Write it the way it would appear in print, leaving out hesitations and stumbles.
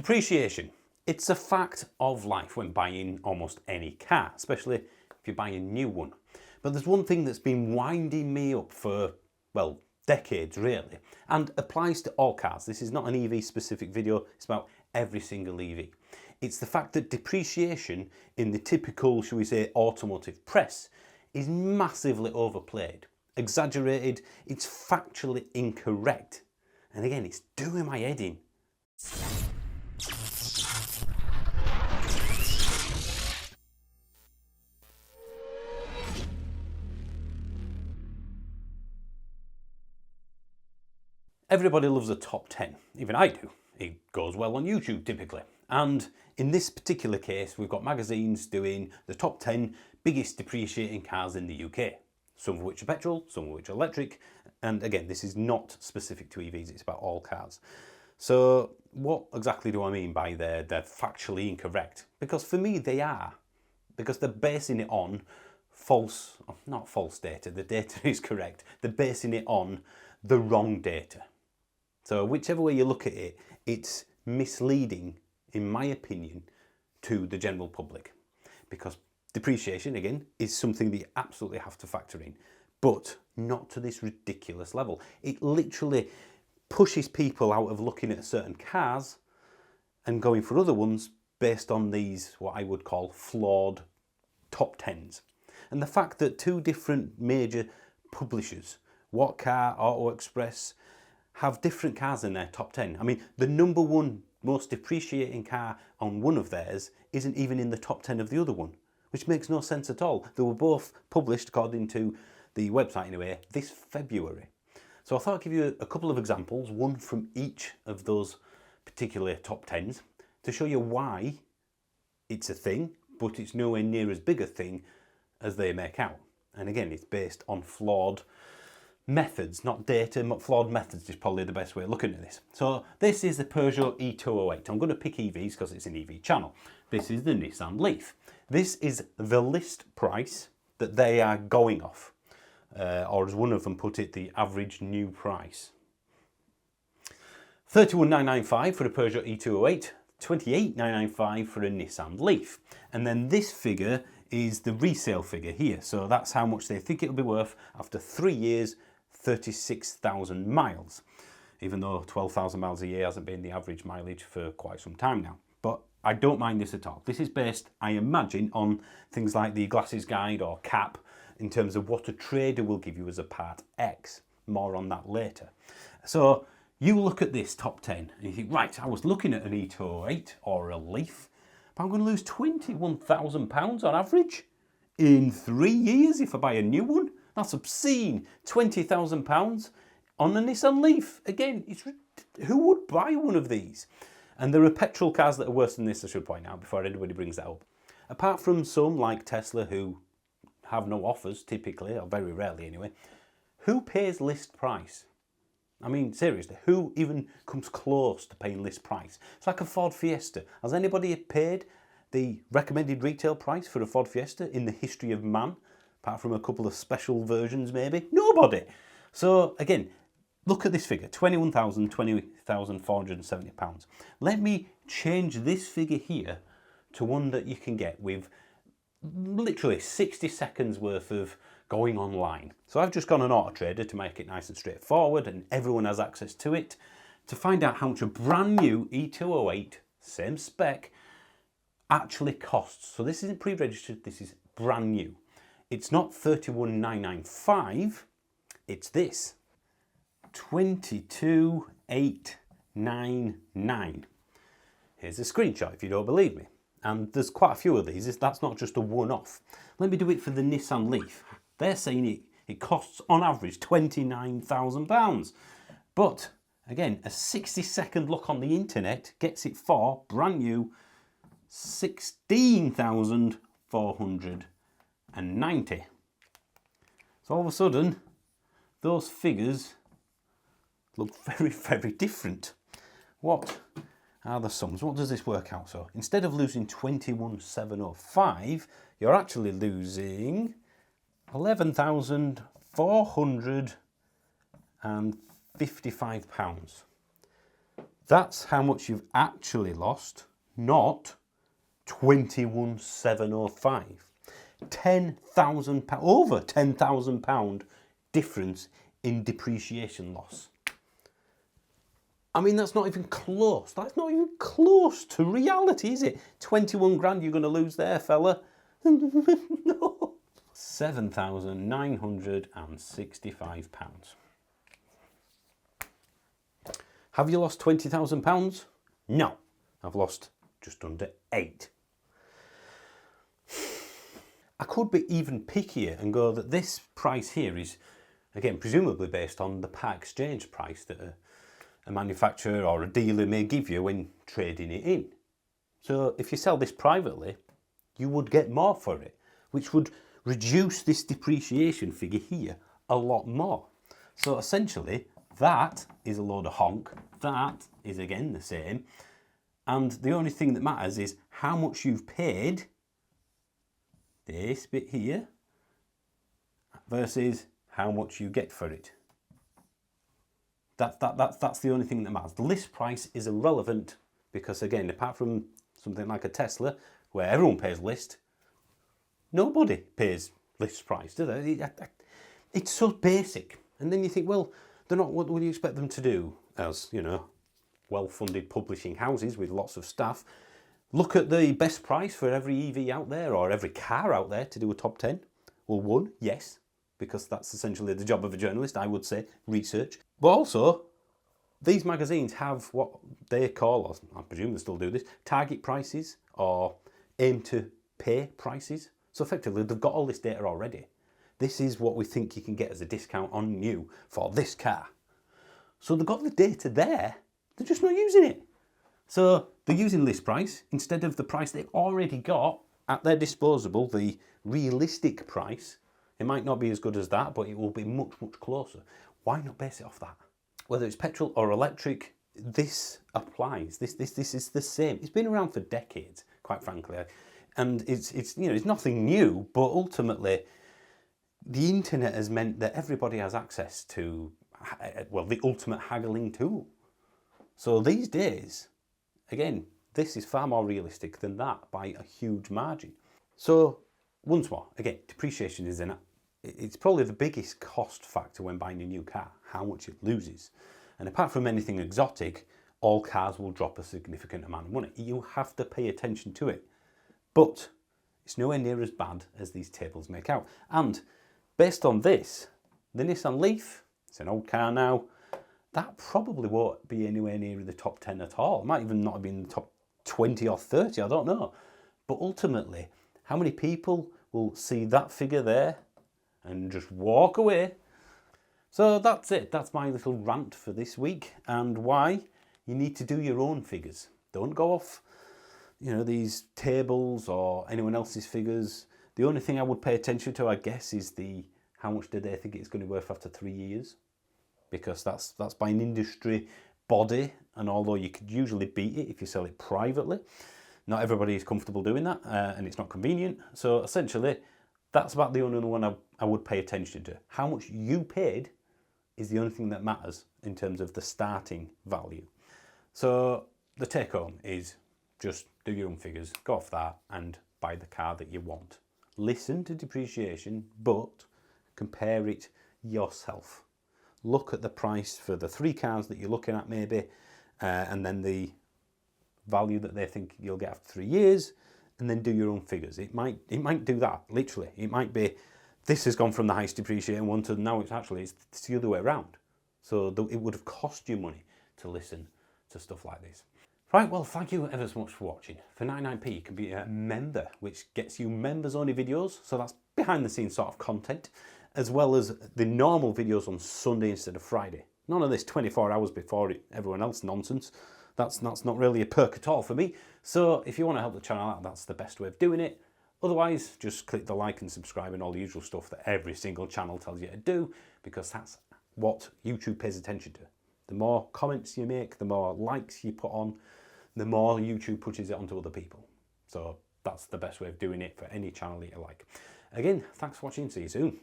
Depreciation. It's a fact of life when buying almost any car, especially if you're buying a new one. But there's one thing that's been winding me up for, well, decades really, and applies to all cars. This is not an EV specific video, it's about every single EV. It's the fact that depreciation in the typical, shall we say, automotive press is massively overplayed, exaggerated, it's factually incorrect. And again, it's doing my head in. Everybody loves a top 10, even I do. It goes well on YouTube typically. And in this particular case, we've got magazines doing the top 10 biggest depreciating cars in the UK. Some of which are petrol, some of which are electric. And again, this is not specific to EVs, it's about all cars. So what exactly do I mean by they're factually incorrect? Because for me they are. Because they're basing it on not false data, the data is correct. They're basing it on the wrong data. So whichever way you look at it, it's misleading, in my opinion, to the general public. Because depreciation, again, is something that you absolutely have to factor in, but not to this ridiculous level. It literally pushes people out of looking at certain cars and going for other ones based on these, what I would call, flawed top 10s. And the fact that two different major publishers, What Car, Auto Express, have different cars in their top 10. I mean, the number one most depreciating car on one of theirs isn't even in the top 10 of the other one, which makes no sense at all. They were both published, according to the website anyway, this February. So I thought I'd give you a couple of examples, one from each of those particular top 10s, to show you why it's a thing, but it's nowhere near as big a thing as they make out. And again, it's based on flawed methods, not data, but flawed methods is probably the best way of looking at this. So this is the Peugeot E208. I'm going to pick EVs because it's an EV channel. This is the Nissan Leaf. This is the list price that they are going off, or as one of them put it, the average new price. 31,995 for a Peugeot E208, 28,995 for a Nissan Leaf. And then this figure is the resale figure here. So that's how much they think it'll be worth after 3 years, 36,000 miles, even though 12,000 miles a year hasn't been the average mileage for quite some time now. But I don't mind this at all. This is based, I imagine, on things like the Glasses Guide or CAP in terms of what a trader will give you as a part X. More on that later. So you look at this top 10 and you think, right, I was looking at an E208 or a Leaf, but I'm going to lose £21,000 on average in 3 years if I buy a new one. That's obscene. £20,000 on a Nissan Leaf. Again, who would buy one of these? And there are petrol cars that are worse than this, I should point out, before anybody brings that up. Apart from some, like Tesla, who have no offers typically, or very rarely anyway, who pays list price? I mean, seriously, who even comes close to paying list price? It's like a Ford Fiesta. Has anybody paid the recommended retail price for a Ford Fiesta in the history of man? Apart from a couple of special versions maybe? Nobody! So again, look at this figure, £20,470. Let me change this figure here to one that you can get with literally 60 seconds worth of going online. So I've just gone on Auto Trader to make it nice and straightforward and everyone has access to it, to find out how much a brand new E208, same spec, actually costs. So this isn't pre-registered, this is brand new. It's not 31,995, it's this, 22,899. Here's a screenshot if you don't believe me. And there's quite a few of these, that's not just a one-off. Let me do it for the Nissan Leaf. They're saying it costs on average £29,000. But again, a 60-second look on the internet gets it for brand new £16,490. So all of a sudden, those figures look very, very different. What are the sums? What does this work out? So instead of losing 21,705, you're actually losing £11,455. That's how much you've actually lost, not 21,705. £10,000, over £10,000 difference in depreciation loss. I mean, that's not even close. That's not even close to reality, is it? 21 grand you're going to lose there, fella. No. £7,965. Have you lost £20,000? No. I've lost just under 8. I could be even pickier and go that this price here is, again, presumably based on the part exchange price that a manufacturer or a dealer may give you when trading it in. So if you sell this privately, you would get more for it, which would reduce this depreciation figure here a lot more. So essentially, that is a load of honk. That is again the same. And the only thing that matters is how much you've paid, this bit here, versus how much you get for it. That's the only thing that matters. The list price is irrelevant because, again, apart from something like a Tesla, where everyone pays list, nobody pays list price, do they? It's so basic. And then you think, well, they're not. What would you expect them to do as, you know, well-funded publishing houses with lots of staff? Look at the best price for every EV out there or every car out there to do a top 10. Well, one, yes, because that's essentially the job of a journalist, I would say, research. But also, these magazines have what they call, or I presume they still do this, target prices or aim to pay prices. So effectively, they've got all this data already. This is what we think you can get as a discount on new for this car. So they've got the data there, they're just not using it. So they're using list price instead of the price they've already got at their disposal, the realistic price. It might not be as good as that, but it will be much, much closer. Why not base it off that? Whether it's petrol or electric, this applies. This is the same. It's been around for decades, quite frankly. And it's you know, it's nothing new, but ultimately the internet has meant that everybody has access to, well, the ultimate haggling tool. So these days, again, this is far more realistic than that by a huge margin. So once more, again, depreciation is it's probably the biggest cost factor when buying a new car, how much it loses. And apart from anything exotic, all cars will drop a significant amount of money. You have to pay attention to it. But it's nowhere near as bad as these tables make out. And based on this, the Nissan Leaf, it's an old car now, that probably won't be anywhere near the top 10 at all. It might even not be in the top 20 or 30, I don't know. But ultimately, how many people will see that figure there and just walk away? So that's it. That's my little rant for this week, and why you need to do your own figures. Don't go off, you know, these tables or anyone else's figures. The only thing I would pay attention to, I guess, is how much do they think it's going to be worth after 3 years? Because that's by an industry body, and although you could usually beat it if you sell it privately, not everybody is comfortable doing that, and it's not convenient. So essentially, that's about the only one I would pay attention to. How much you paid is the only thing that matters in terms of the starting value. So the take home is just do your own figures, go off that, and buy the car that you want. Listen to depreciation, but compare it yourself. Look at the price for the 3 cars that you're looking at maybe, and then the value that they think you'll get after 3 years, and then do your own figures. It might do that, literally. It might be, this has gone from the highest depreciating one to now it's the other way around. So it would have cost you money to listen to stuff like this. Right, well, thank you ever so much for watching. For 99p, you can be a member, which gets you members-only videos, so that's behind-the-scenes sort of content, as well as the normal videos on Sunday instead of Friday. None of this 24 hours before everyone else nonsense. That's not really a perk at all for me. So if you want to help the channel out, that's the best way of doing it. Otherwise, just click the like and subscribe and all the usual stuff that every single channel tells you to do, because that's what YouTube pays attention to. The more comments you make, the more likes you put on, the more YouTube pushes it onto other people. So that's the best way of doing it for any channel that you like. Again, thanks for watching. See you soon.